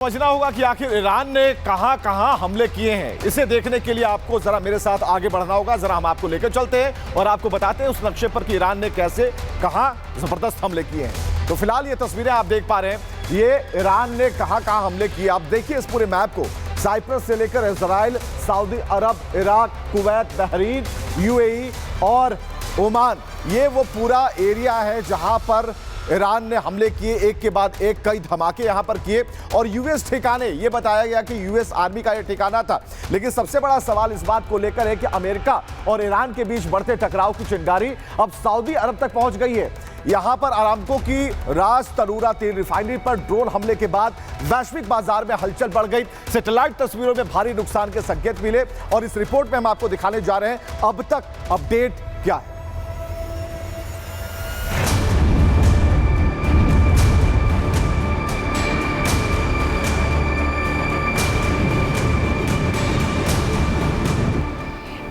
समझना होगा कि आखिर ईरान ने कहां हमले किए हैं। इसे देखने के लिए आपको जरा मेरे साथ आगे बढ़ना होगा। जरा हम आपको लेकर चलते हैं और आपको बताते हैं उस नक्शे पर कि ईरान ने कैसे कहां जबरदस्त हमले किए हैं। तो फिलहाल ये तस्वीरें आप देख पा रहे हैं, ये ईरान ने कहां हमले किए। आप देखिए इस पूरे मैप को, साइप्रस से लेकर इजराइल, सऊदी अरब, इराक, कुवैत, बहरीन, यूएई और ओमान, ये वो पूरा एरिया है जहां पर ईरान ने हमले किए, एक के बाद एक कई धमाके यहां पर किए। और यूएस ठिकाने, ये बताया गया कि यूएस आर्मी का ये ठिकाना था। लेकिन सबसे बड़ा सवाल इस बात को लेकर है कि अमेरिका और ईरान के बीच बढ़ते टकराव की चिंगारी अब सऊदी अरब तक पहुंच गई है। यहां पर अरामको की रास तनूरा तेल रिफाइनरी पर ड्रोन हमले के बाद वैश्विक बाजार में हलचल बढ़ गई। सैटेलाइट तस्वीरों में भारी नुकसान के संकेत मिले और इस रिपोर्ट में हम आपको दिखाने जा रहे हैं अब तक अपडेट क्या है।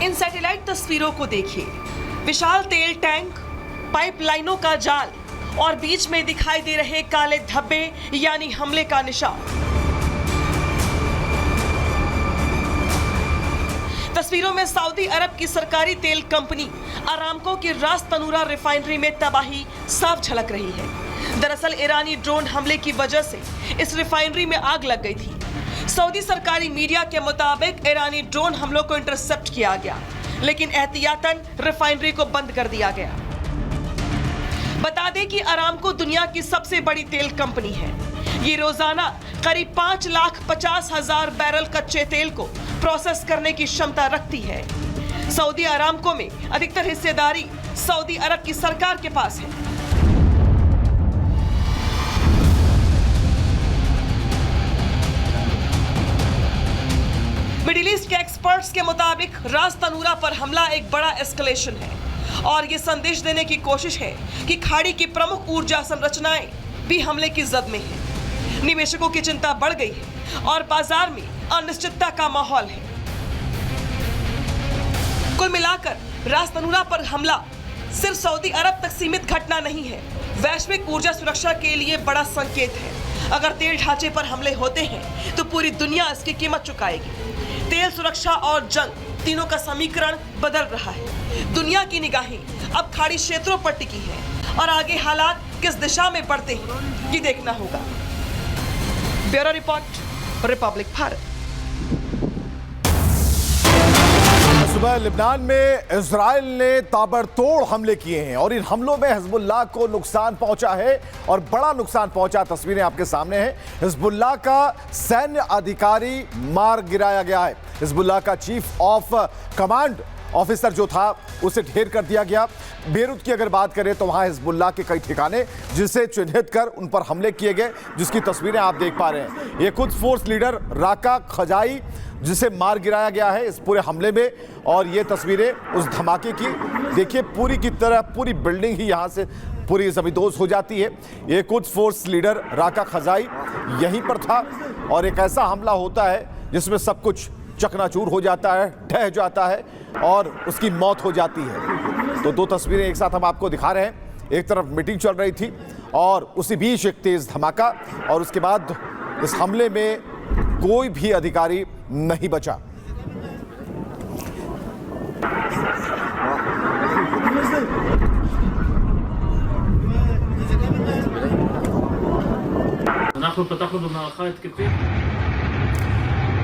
इन सैटेलाइट तस्वीरों को देखिए, विशाल तेल टैंक, पाइपलाइनों का जाल और बीच में दिखाई दे रहे काले धब्बे यानी हमले का निशान। तस्वीरों में सऊदी अरब की सरकारी तेल कंपनी अरामको की रास तनूरा रिफाइनरी में तबाही साफ झलक रही है। दरअसल ईरानी ड्रोन हमले की वजह से इस रिफाइनरी में आग लग गई थी। सऊदी सरकारी मीडिया के मुताबिक ईरानी ड्रोन हमलों को इंटरसेप्ट किया गया, लेकिन एहतियातन रिफाइनरी को बंद कर दिया गया। बता दें कि अरामको दुनिया की सबसे बड़ी तेल कंपनी है। ये रोजाना करीब 5,50,000 बैरल कच्चे तेल को प्रोसेस करने की क्षमता रखती है। सऊदी अरामको में अधिकतर हिस्सेदारी सऊदी अरब की सरकार के पास है। मिडिल ईस्ट के एक्सपर्ट्स के मुताबिक रास तनूरा पर हमला एक बड़ा एस्केलेशन है और ये संदेश देने की कोशिश है कि खाड़ी की प्रमुख ऊर्जा संरचनाएं भी हमले की जद में हैं। निवेशकों की चिंता बढ़ गई है और बाजार में अनिश्चितता का माहौल है। कुल मिलाकर रास तनूरा पर हमला सिर्फ सऊदी अरब तक सीमित घटना नहीं है, वैश्विक ऊर्जा सुरक्षा के लिए बड़ा संकेत है। अगर तेल ढांचे पर हमले होते हैं तो पूरी दुनिया इसकी कीमत चुकाएगी। तेल सुरक्षा और जंग, तीनों का समीकरण बदल रहा है। दुनिया की निगाहें अब खाड़ी क्षेत्रों पर टिकी हैं और आगे हालात किस दिशा में बढ़ते हैं ये देखना होगा। Bureau report, Republic Bharat. सुबह लेबनान में इजराइल ने ताबड़तोड़ हमले किए हैं और इन हमलों में हिजबुल्लाह को नुकसान पहुंचा है और बड़ा नुकसान पहुंचा। तस्वीरें आपके सामने हैं। हिजबुल्लाह का सैन्य अधिकारी मार गिराया गया है। हिजबुल्लाह का चीफ ऑफ कमांड ऑफिसर जो था उसे ढेर कर दिया गया। बेरूत की अगर बात करें तो वहां हिजबुल्लाह के कई ठिकाने जिसे चिन्हित कर उन पर हमले किए गए, जिसकी तस्वीरें आप देख पा रहे हैं। ये खुद फोर्स लीडर राका खजाई जिसे मार गिराया गया है इस पूरे हमले में, और ये तस्वीरें उस धमाके की देखिए। पूरी की तरह पूरी बिल्डिंग ही यहाँ से पूरी जमींदोज हो जाती है। ये खुद फोर्स लीडर राका खजाई यहीं पर था और एक ऐसा हमला होता है जिसमें सब कुछ चकनाचूर हो जाता है, ढह जाता है और उसकी मौत हो जाती है। तो दो तस्वीरें एक साथ हम आपको दिखा रहे हैं। एक तरफ मीटिंग चल रही थी और उसी बीच एक तेज धमाका और उसके बाद इस हमले में कोई भी अधिकारी नहीं बचा।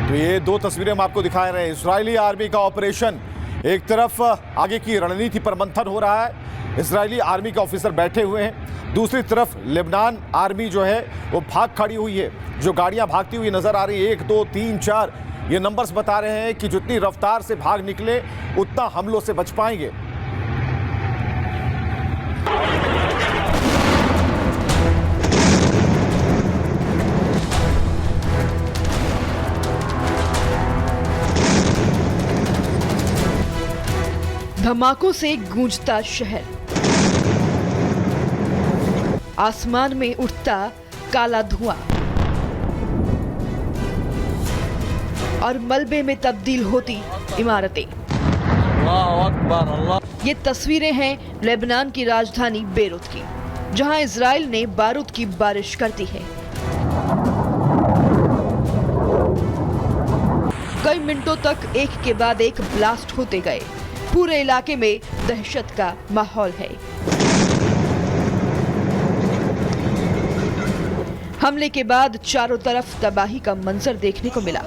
तो ये दो तस्वीरें हम आपको दिखा रहे हैं। इजरायली आर्मी का ऑपरेशन, एक तरफ आगे की रणनीति पर मंथन हो रहा है, इजरायली आर्मी के ऑफिसर बैठे हुए हैं। दूसरी तरफ लेबनान आर्मी जो है वो भाग खड़ी हुई है। जो गाड़ियां भागती हुई नजर आ रही है, 1, 2, 3, 4, ये नंबर्स बता रहे हैं कि जितनी रफ्तार से भाग निकले उतना हमलों से बच पाएंगे। धमाकों से गूंजता शहर, आसमान में उठता काला धुआं और मलबे में तब्दील होती इमारतें। अल्लाह अकबर, अल्लाह। ये तस्वीरें हैं लेबनान की राजधानी बेरूत की, जहां इजराइल ने बारूद की बारिश कर दी है। दिनों तक एक के बाद एक ब्लास्ट होते गए। पूरे इलाके में दहशत का माहौल है। हमले के बाद चारों तरफ तबाही का मंजर देखने को मिला।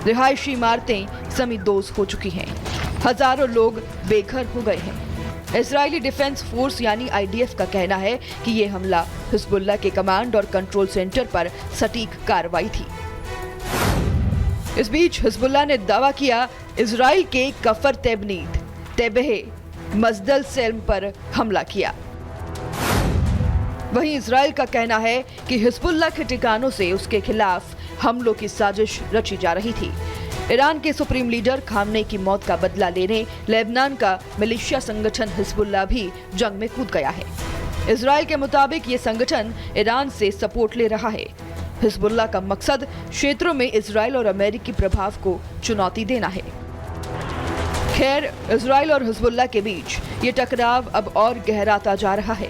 रिहायशी इमारतें समीदोज हो चुकी हैं। हजारों लोग बेघर हो गए हैं। इजरायली डिफेंस फोर्स यानी आईडीएफ का कहना है कि ये हमला हिजबुल्लाह के कमांड और कंट्रोल सेंटर पर सटीक कार्रवाई थी। इस बीच हिजबुल्लाह ने दावा किया इजराइल के कफर तेबनीद तेबह मजदल सेल्म पर हमला किया। वहीं इजराइल का कहना है कि हिजबुल्लाह के ठिकानों से उसके खिलाफ हमलों की साजिश रची जा रही थी। ईरान के सुप्रीम लीडर खामनेई की मौत का बदला लेने लेबनान का मिलिशिया संगठन हिजबुल्लाह भी जंग में कूद गया है। इजराइल के मुताबिक ये संगठन ईरान से सपोर्ट ले रहा है। हिजबुल्लाह का मकसद क्षेत्रों में इजराइल और अमेरिकी प्रभाव को चुनौती देना है। खैर, इजराइल और हिजबुल्लाह के बीच ये टकराव अब और गहराता जा रहा है।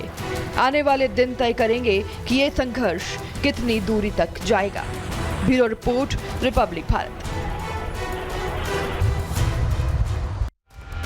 आने वाले दिन तय करेंगे कि ये संघर्ष कितनी दूरी तक जाएगा। Bureau report, Republic Bharat.